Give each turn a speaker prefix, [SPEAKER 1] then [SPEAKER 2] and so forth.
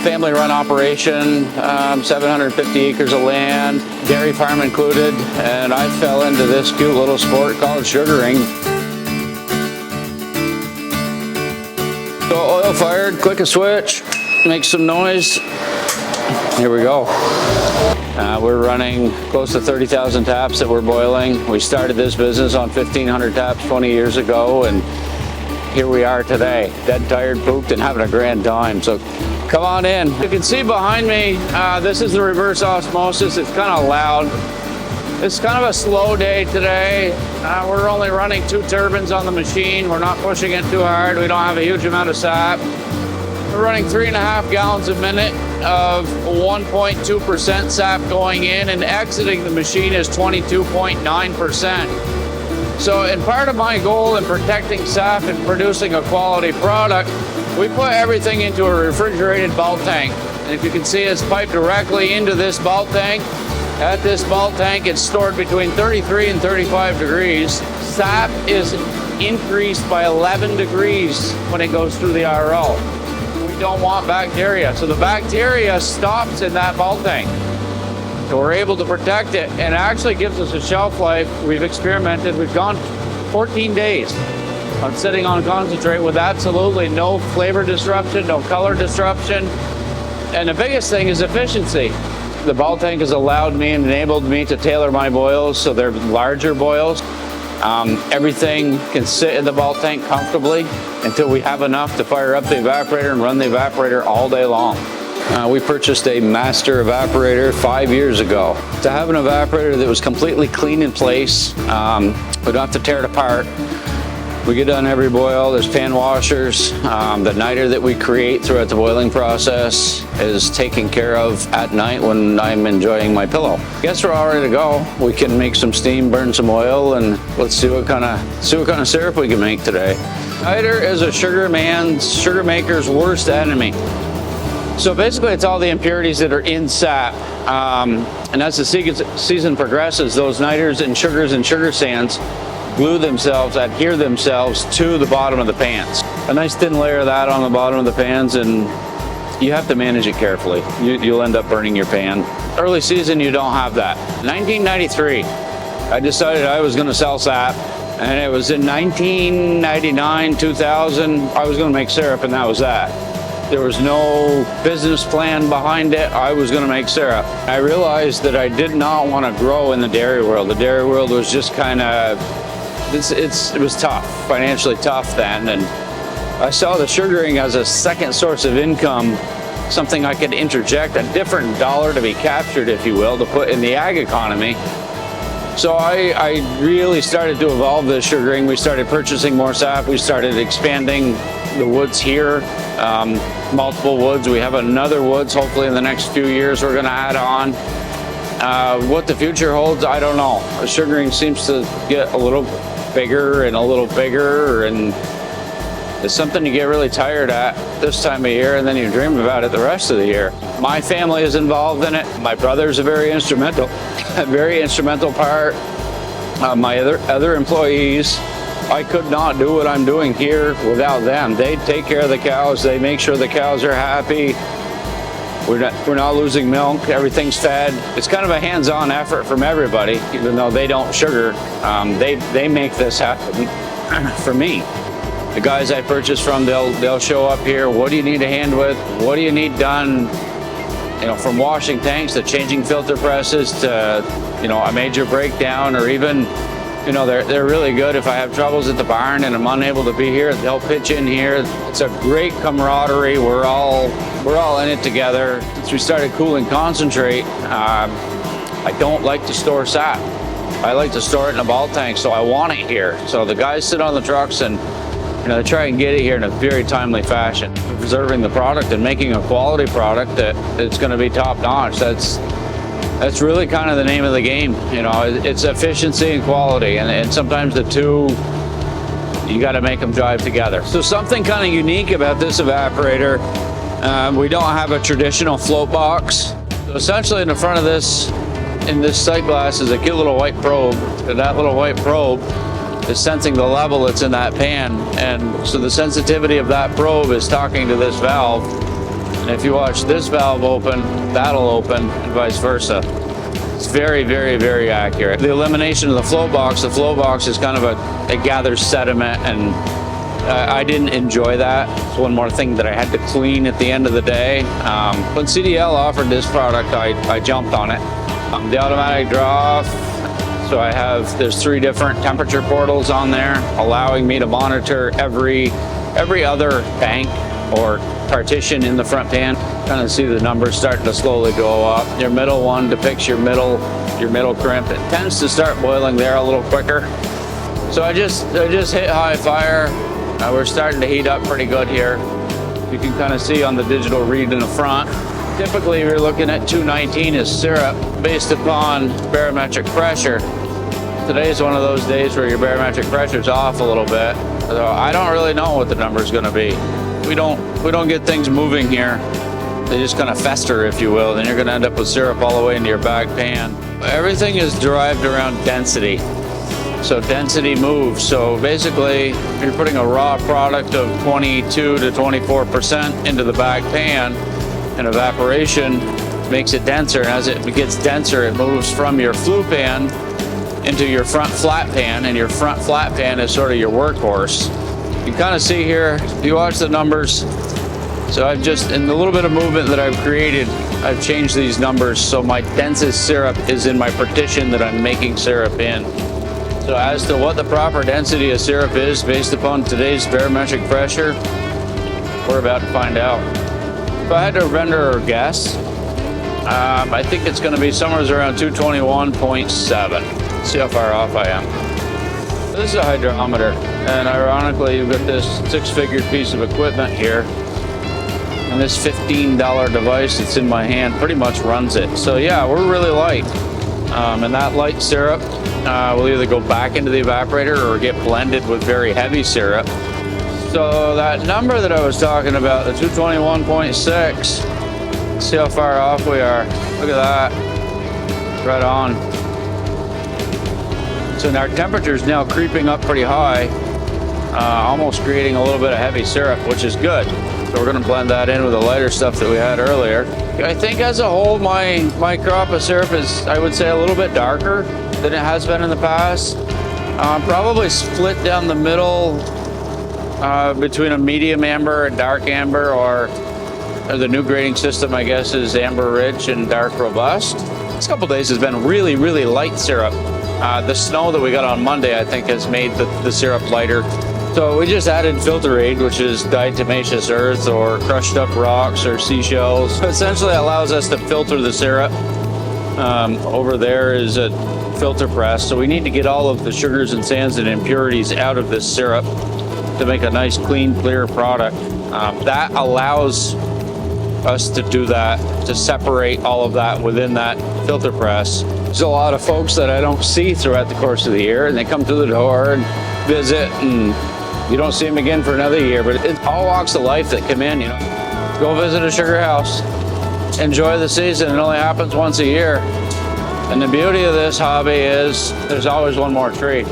[SPEAKER 1] family-run operation, 750 acres of land, dairy farm included, and I fell into this cute little sport called sugaring. So oil-fired, click a switch, make some noise. Here we go. We're running close to 30,000 taps that we're boiling. We started this business on 1,500 taps 20 years ago, and here we are today, dead tired, pooped, and having a grand time. So come on in. You can see behind me, this is the reverse osmosis. It's kind of loud. It's kind of a slow day today. We're only running 2 turbines on the machine. We're not pushing it too hard. We don't have a huge amount of sap. We're running 3.5 gallons a minute of 1.2% sap going in, and exiting the machine is 22.9%. So in part of my goal in protecting sap and producing a quality product, we put everything into a refrigerated bulk tank. And if you can see, it's piped directly into this bulk tank. At this bulk tank, it's stored between 33 and 35 degrees. Sap is increased by 11 degrees when it goes through the RO. We don't want bacteria, so the bacteria stops in that bulk tank. So we're able to protect it, and it actually gives us a shelf life. We've experimented, we've gone 14 days on sitting on concentrate with absolutely no flavor disruption, no color disruption. And the biggest thing is efficiency. The bulk tank has allowed me and enabled me to tailor my boils so they're larger boils. Everything can sit in the bulk tank comfortably until we have enough to fire up the evaporator and run the evaporator all day long. We purchased a master evaporator 5 years ago. To have an evaporator that was completely clean in place, we don't have to tear it apart. We get done every boil, there's pan washers. The niter that we create throughout the boiling process is taken care of at night when I'm enjoying my pillow. I guess we're all ready to go. We can make some steam, burn some oil, and let's see what kind of syrup we can make today. Niter is a sugar maker's worst enemy. So basically it's all the impurities that are in sap. And as the season progresses, those niters and sugar sands glue themselves, adhere themselves to the bottom of the pans. A nice thin layer of that on the bottom of the pans, and you have to manage it carefully. You'll end up burning your pan. Early season, you don't have that. 1993, I decided I was gonna sell sap, and it was in 1999, 2000, I was gonna make syrup, and that was that. There was no business plan behind it. I was gonna make syrup. I realized that I did not wanna grow in the dairy world. The dairy world was just kind of, it was tough, financially tough then, and I saw the sugaring as a second source of income, something I could interject, a different dollar to be captured, if you will, to put in the ag economy. So I really started to evolve this sugaring. We started purchasing more sap. We started expanding the woods here, multiple woods. We have another woods, hopefully in the next few years we're gonna add on. What the future holds, I don't know. Sugaring seems to get a little bigger, and it's something you get really tired at this time of year, and then you dream about it the rest of the year. My family is involved in it. My brother's a very instrumental part. My other employees, I could not do what I'm doing here without them. They take care of the cows. They make sure the cows are happy. We're not losing milk. Everything's fed. It's kind of a hands-on effort from everybody, even though they don't sugar. They make this happen for me. The guys I purchase from, they'll show up here. What do you need a hand with? What do you need done? You know, from washing tanks to changing filter presses to, you know, a major breakdown, or even, you know, they're really good. If I have troubles at the barn and I'm unable to be here, they'll pitch in here. It's a great camaraderie. We're all in it together. Since we started cooling concentrate, I don't like to store sap. I like to store it in a bulk tank, so I want it here. So the guys sit on the trucks and, you know, they try and get it here in a very timely fashion, preserving the product and making a quality product that it's going to be top notch. That's really kind of the name of the game. You know, it's efficiency and quality, and sometimes the two, you got to make them drive together. So something kind of unique about this evaporator, we don't have a traditional float box. So essentially in the front of this, in this sight glass, is a cute little white probe, and that little white probe is sensing the level that's in that pan, and so the sensitivity of that probe is talking to this valve, And if you watch this valve open, that'll open, and vice versa. It's very, very, very accurate. The elimination of the flow box is kind of it gathers sediment, and I didn't enjoy that. It's one more thing that I had to clean at the end of the day. When CDL offered this product, I jumped on it. The automatic draw off, so there's 3 different temperature portals on there, allowing me to monitor every other bank or partition in the front pan. Kind of see the numbers starting to slowly go up. Your middle one depicts your middle crimp. It tends to start boiling there a little quicker. So I just hit high fire. We're starting to heat up pretty good here. You can kind of see on the digital read in the front. Typically, we're looking at 219 as syrup based upon barometric pressure. Today's one of those days where your barometric pressure is off a little bit. So I don't really know what the number is going to be. We don't get things moving here. They just kind of fester, if you will. Then you're going to end up with syrup all the way into your bag pan. Everything is derived around density. So density moves. So basically, you're putting a raw product of 22 to 24% into the bag pan, and evaporation makes it denser. And as it gets denser, it moves from your flue pan into your front flat pan, and your front flat pan is sort of your workhorse. You kind of see here, if you watch the numbers, so I've just, in the little bit of movement that I've created, I've changed these numbers so my densest syrup is in my partition that I'm making syrup in. So as to what the proper density of syrup is based upon today's barometric pressure, we're about to find out. If I had to render or guess, I think it's going to be somewhere around 221.7. See how far off I am. This is a hydrometer, and ironically, you've got this 6-figure piece of equipment here. And this $15 device that's in my hand pretty much runs it. So yeah, we're really light. And that light syrup will either go back into the evaporator or get blended with very heavy syrup. So that number that I was talking about, the 221.6, see how far off we are. Look at that, right on. So our temperature is now creeping up pretty high, almost creating a little bit of heavy syrup, which is good. So we're going to blend that in with the lighter stuff that we had earlier. I think as a whole, my crop of syrup is, I would say, a little bit darker than it has been in the past. Probably split down the middle between a medium amber and dark amber, or the new grading system, I guess, is amber rich and dark robust. This couple days has been really, really light syrup. The snow that we got on Monday, I think, has made the syrup lighter. So we just added filter aid, which is diatomaceous earth or crushed up rocks or seashells. Essentially allows us to filter the syrup. Over there is a filter press. So we need to get all of the sugars and sands and impurities out of this syrup to make a nice, clean, clear product. That allows us to do that, to separate all of that within that filter press. There's a lot of folks that I don't see throughout the course of the year, and they come through the door and visit, and you don't see them again for another year. But it's all walks of life that come in, you know. Go visit a sugar house, enjoy the season. It only happens once a year. And the beauty of this hobby is there's always one more tree.